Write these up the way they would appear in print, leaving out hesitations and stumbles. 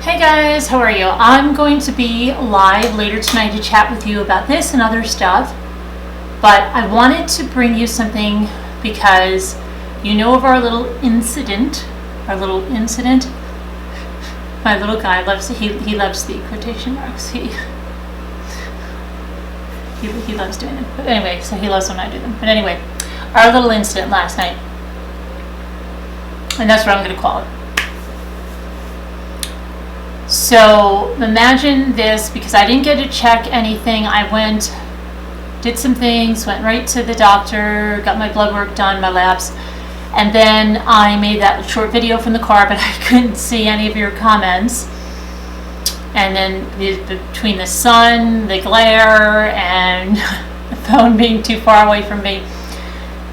Hey guys, how are you? I'm going to be live later tonight to chat with you about this and other stuff, but I wanted to bring you something because you know of our little incident. My little guy loves he loves the quotation marks. He loves doing them. But anyway, so he loves when I do them. But anyway, our little incident last night, and that's what I'm going to call it. So imagine this, because I didn't get to check anything. I went, did some things, went right to the doctor, got my blood work done, my labs, and then I made that short video from the car, but I couldn't see any of your comments. And then between the sun, the glare, and the phone being too far away from me.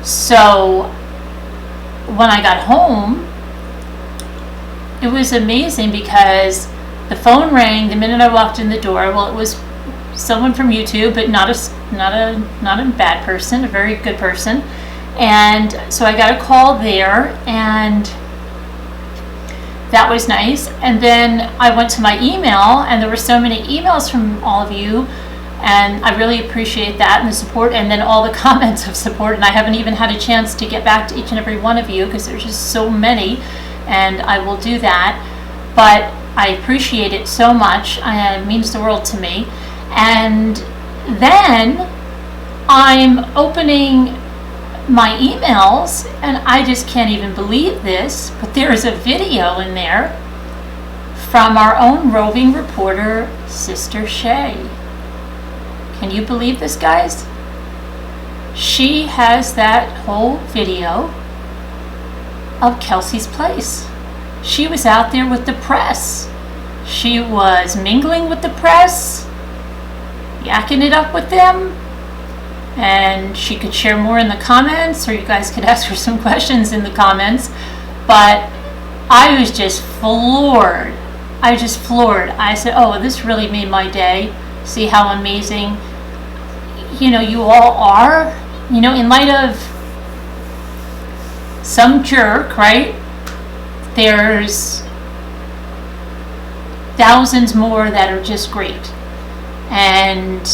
So when I got home, it was amazing because the phone rang the minute I walked in the door. Well, it was someone from YouTube, but not a bad person, a very good person. And so I got a call there, and that was nice. And then I went to my email, and there were so many emails from all of you, and I really appreciate that and the support, and then all the comments of support. And I haven't even had a chance to get back to each and every one of you because there's just so many, and I will do that. But I appreciate it so much. It means the world to me. And then I'm opening my emails, and I just can't even believe this, but there is a video in there from our own roving reporter, Sister Shae. Can you believe this, guys? She has that whole video of Kelsey's place. She was out there with the press. She was mingling with the press, yakking it up with them, and she could share more in the comments, or you guys could ask her some questions in the comments. But I was just floored. I said, oh, this really made my day. See how amazing, you all are. In light of some jerk, right? There's thousands more that are just great. And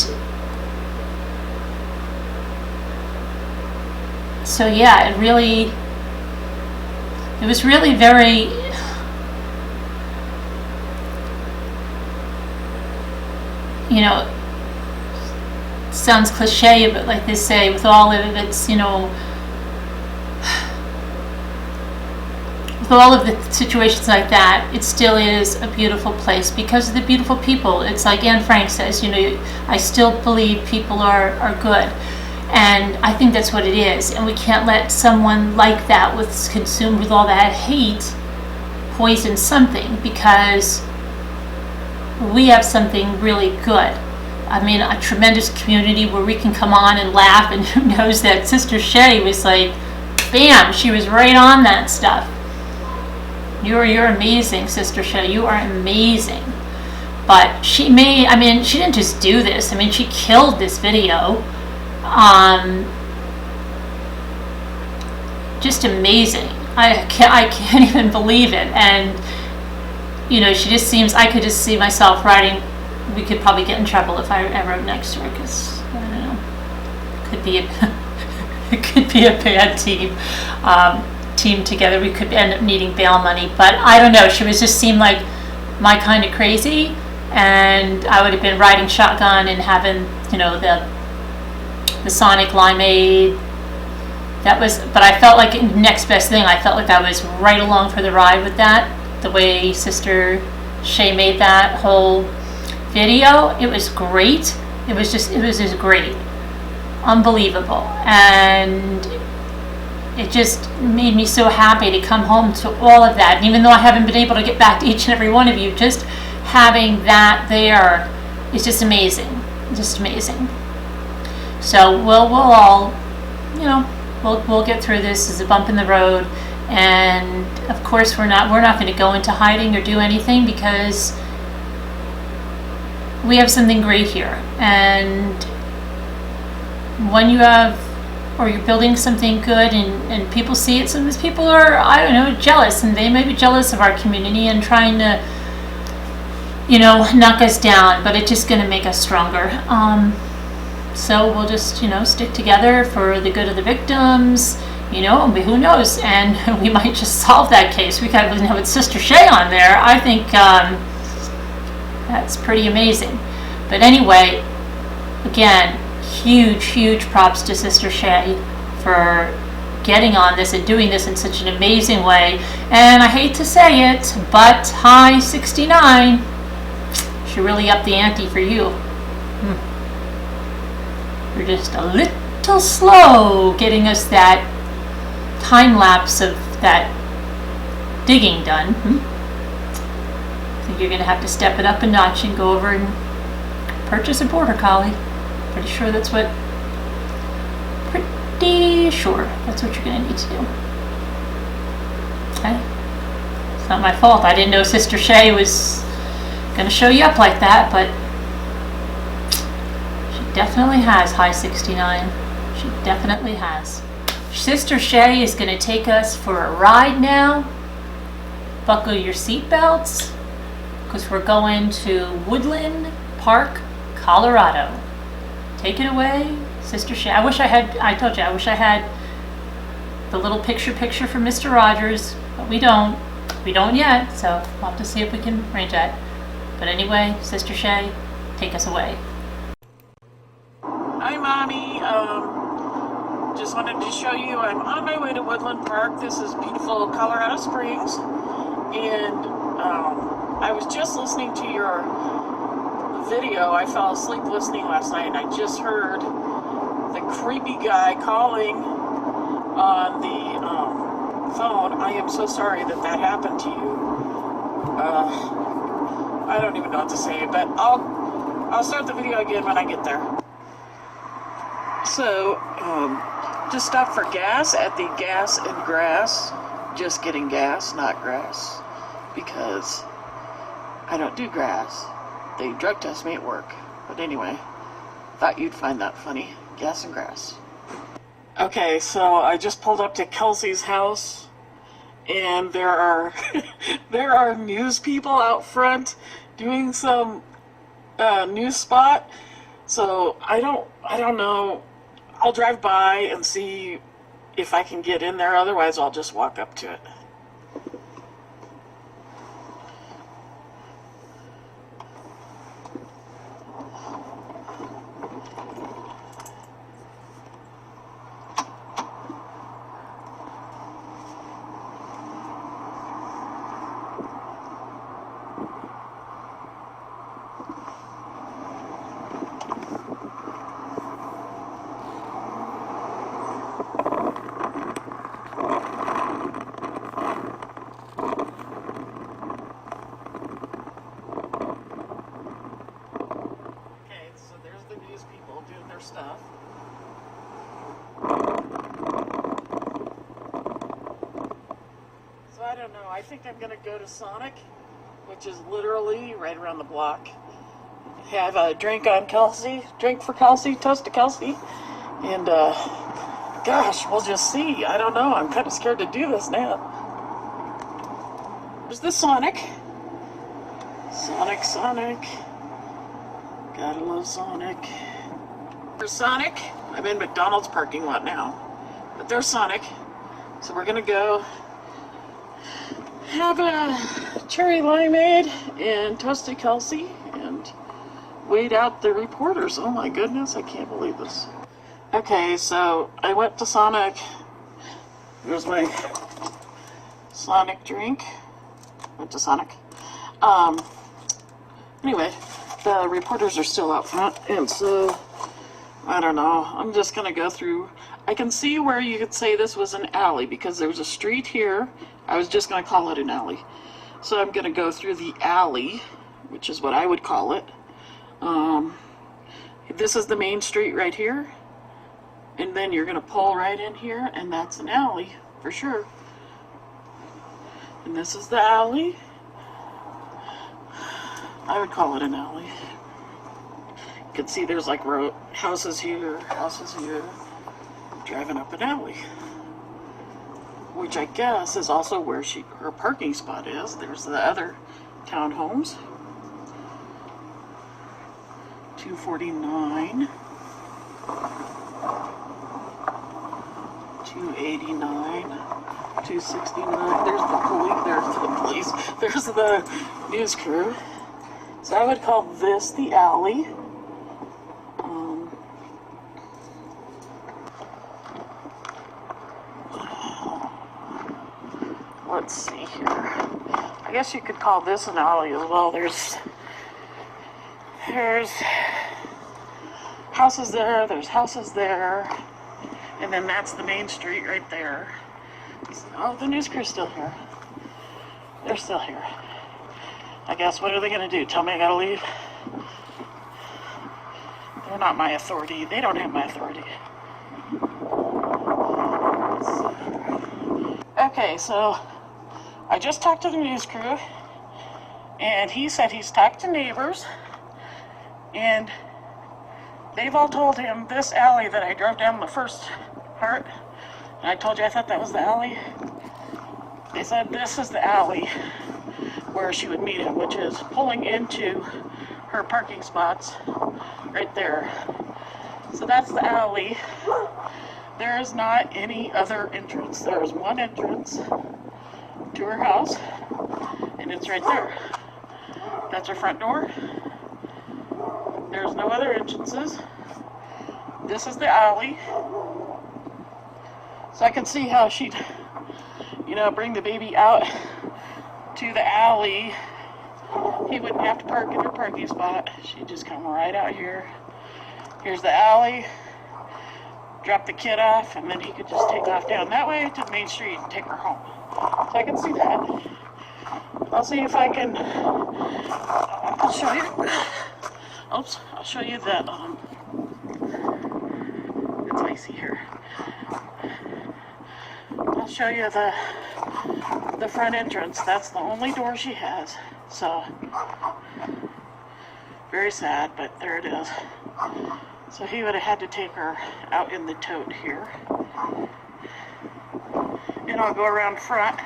so yeah, it was really very, sounds cliche, but like they say, with all of its, with all of the situations like that, it still is a beautiful place because of the beautiful people. It's like Anne Frank says, I still believe people are good. And I think that's what it is. And we can't let someone like that consumed with all that hate poison something, because we have something really good. I mean, a tremendous community where we can come on and laugh, and who knows that Sister Shae was like, bam, she was right on that stuff. You're amazing, Sister Shae. You are amazing. But she didn't just do this. I mean, she killed this video. Just amazing. I can't even believe it. And she just seems, I could just see myself writing. We could probably get in trouble if I wrote next to her, because I don't know, it could be a bad team together. We could end up needing bail money, but I don't know. She just seemed like my kind of crazy, and I would have been riding shotgun and having the Sonic Limeade. But I felt like next best thing. I felt like I was right along for the ride with that. The way Sister Shae made that whole video, it was great. It was just great, unbelievable, and it just made me so happy to come home to all of that. And even though I haven't been able to get back to each and every one of you, just having that there is just amazing, So we'll all, we'll get through this as a bump in the road. And of course, we're not going to go into hiding or do anything, because we have something great here. And when you have, or you're building something good, and people see it, sometimes people are, jealous, and they may be jealous of our community and trying to knock us down, but it's just going to make us stronger. So we'll just, stick together for the good of the victims, who knows? And we might just solve that case. We got to have Sister Shae on there. I think that's pretty amazing. But anyway, again, huge props to Sister Shae for getting on this and doing this in such an amazing way. And I hate to say it, but High 69 should really up the ante for you. You're just a little slow getting us that time lapse of that digging done. I think you're going to have to step it up a notch and go over and purchase a border collie. Pretty sure that's what you're going to need to do. Okay? It's not my fault. I didn't know Sister Shae was going to show you up like that, but she definitely has High 69. She definitely has. Sister Shae is going to take us for a ride now. Buckle your seatbelts, because we're going to Woodland Park, Colorado. Take it away, Sister Shae. I wish I had the little picture from Mr. Rogers, but we don't. We don't yet, so we'll have to see if we can arrange that. But anyway, Sister Shae, take us away. Hi, Mommy. Just wanted to show you I'm on my way to Woodland Park. This is beautiful Colorado Springs. And I was just listening to your video. I fell asleep listening last night, and I just heard the creepy guy calling on the phone. I am so sorry that happened to you. I don't even know what to say, but I'll start the video again when I get there. So, just stopped for gas at the Gas and Grass. Just getting gas, not grass, because I don't do grass. They drug test me at work. But anyway, thought you'd find that funny. Gas and grass. Okay, so I just pulled up to Kelsey's house, and there are there are news people out front doing some news spot. So I don't know. I'll drive by and see if I can get in there. Otherwise, I'll just walk up to it. Stuff. So I don't know. I think I'm gonna go to Sonic, which is literally right around the block. Have a drink on Kelsey, toast to Kelsey, and gosh, we'll just see. I don't know. I'm kind of scared to do this now. There's the Sonic. Sonic. Gotta love Sonic. There's Sonic. I'm in McDonald's parking lot now, but there's Sonic. So we're gonna go have a cherry limeade and toasted Kelsey and wait out the reporters. Oh my goodness, I can't believe this. Okay, so I went to Sonic. There's my Sonic drink. Went to Sonic. Anyway, the reporters are still out front, and so I don't know. I'm just going to go through. I can see where you could say this was an alley because there's a street here. I was just going to call it an alley. So I'm going to go through the alley, which is what I would call it. This is the main street right here. And then you're going to pull right in here, and that's an alley for sure. And this is the alley. I would call it an alley. You can see there's like houses here. Driving up an alley, which I guess is also where her parking spot is. There's the other townhomes. 249, 289, 269. There's the police. There's the news crew. So I would call this the alley. Let's see here. I guess you could call this an alley as well. There's houses there, there's houses there, and then that's the main street right there. Oh, the news crew's still here. They're still here. I guess, what are they going to do? Tell me I gotta leave? They're not my authority. They don't have my authority. Okay, so I just talked to the news crew, and he said he's talked to neighbors, and they've all told him this alley that I drove down the first part, and I told you I thought that was the alley. They said this is the alley where she would meet him, which is pulling into her parking spots right there. So that's the alley. There is not any other entrance. There is one entrance to her house, and it's right there. That's her front door. There's no other entrances. This is the alley. So I can see how she'd, bring the baby out to the alley. He wouldn't have to park in her parking spot. She'd just come right out here. Here's the alley. Drop the kid off, and then he could just take off down that way to the main street and take her home. So I can see that. I'll see if I can, I'll show you. Oops, I'll show you that, it's icy here. I'll show you the front entrance. That's the only door she has. So, very sad, but there it is. So he would have had to take her out in the tote here. And I'll go around front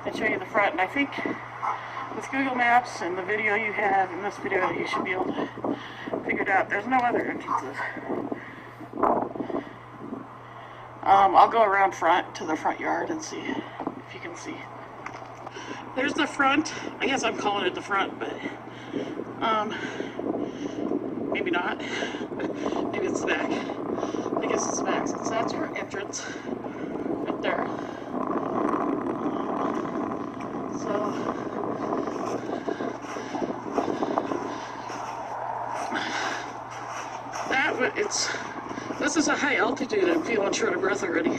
and show you the front. And I think with Google Maps and the video you have in this video, you should be able to figure it out. There's no other entrances. I'll go around front to the front yard and see if you can see. There's the front. I guess I'm calling it the front, but maybe not. Maybe it's the back. I guess it's the back, since that's her entrance right there. This is a high altitude. I'm feeling short of breath already.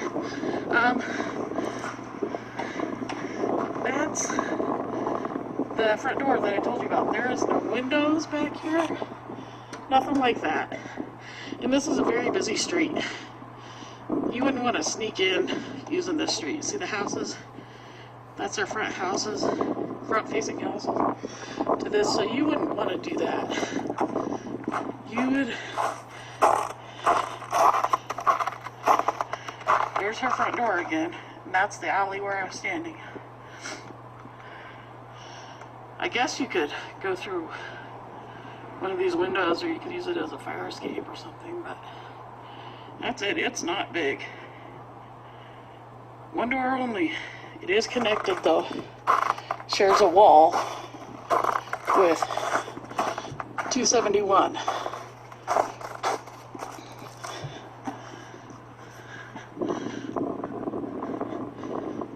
That's the front door that I told you about. There is no windows back here. Nothing like that. And this is a very busy street. You wouldn't want to sneak in using this street. See the houses? That's our front houses, front-facing houses to this. So you wouldn't want to do that. You would. There's her front door again, and that's the alley where I was standing. I guess you could go through one of these windows, or you could use it as a fire escape or something, but that's it. It's not big. One door only. It is connected though. Shares a wall with 271.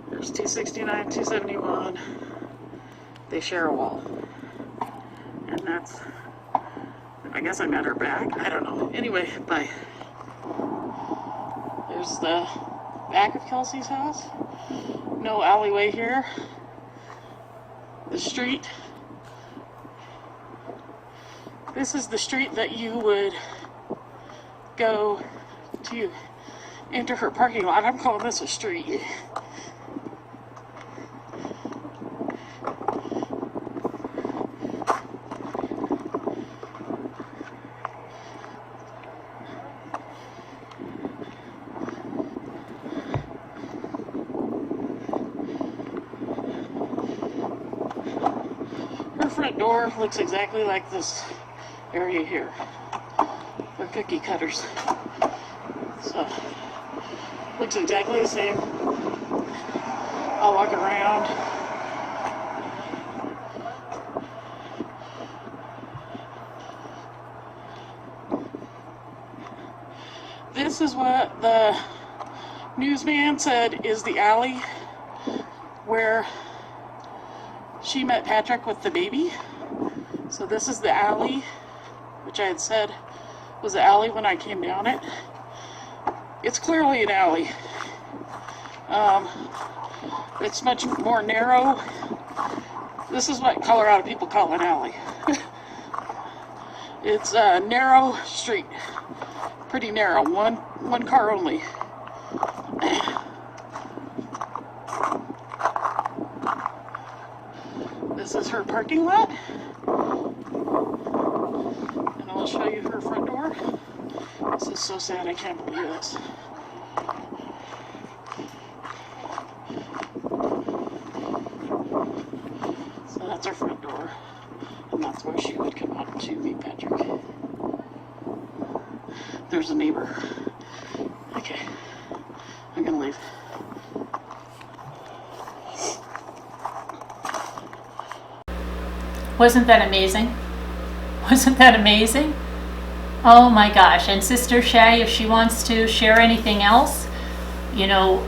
There's 269, 271. They share a wall. And that's, I guess I'm at her back. I don't know. Anyway, bye. There's the back of Kelsey's house. No alleyway here. The street. This is the street that you would go to enter her parking lot. I'm calling this a street. Her front door looks exactly like this area here for cookie cutters. So, looks exactly the same. I'll walk around. This is what the newsman said is the alley where she met Patrick with the baby. So this is the alley, which I had said was the alley when I came down it. It's clearly an alley. It's much more narrow. This is what Colorado people call an alley. It's a narrow street. Pretty narrow. One car only. This is her parking lot. And I'll show you her front door. This is so sad, I can't believe this. So that's her front door. And that's where she would come out to meet Patrick. There's a neighbor. Okay, I'm gonna leave. Wasn't that amazing? Wasn't that amazing? Oh my gosh. And Sister Shae, if she wants to share anything else, you know,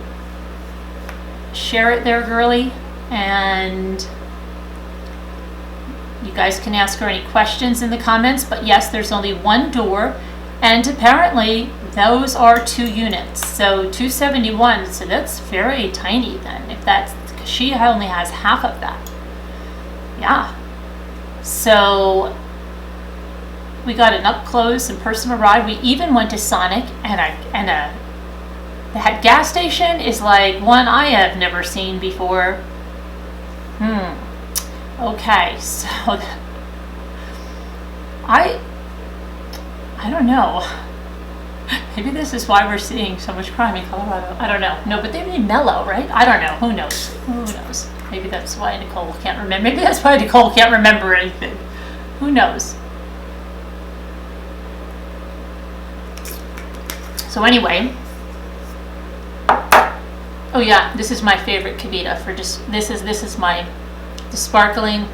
share it there, girly. And you guys can ask her any questions in the comments. But yes, there's only one door. And apparently those are 2 units. So 271. So that's very tiny then. If that's, because she only has half of that. Yeah. So we got an up close and personal ride. We even went to Sonic, and that gas station is like one I have never seen before. Okay, so I don't know. Maybe this is why we're seeing so much crime in Colorado. I don't know. No, but they'd be mellow, right? I don't know. Who knows? Who knows? Maybe that's why Nicole can't remember. Maybe that's why Nicole can't remember anything. Who knows? So anyway, oh yeah, this is my favorite Kavita for just, this is the sparkling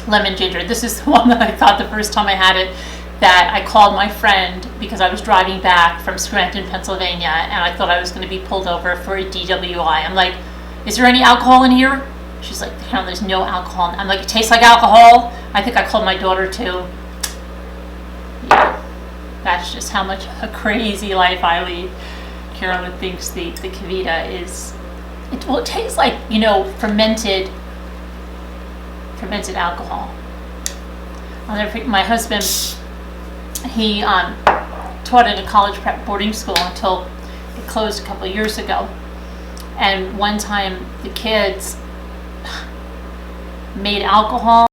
lemon ginger. This is the one that I thought the first time I had it, that I called my friend because I was driving back from Scranton, Pennsylvania, and I thought I was going to be pulled over for a DWI. I'm like, is there any alcohol in here? She's like, Carol, there's no alcohol. I'm like, it tastes like alcohol? I think I called my daughter too. Yeah, that's just how much a crazy life I lead. Carolyn thinks the Kavita is, it tastes like, you know, fermented alcohol. I'll never forget, my husband, he taught at a college prep boarding school until it closed a couple of years ago. And one time the kids made alcohol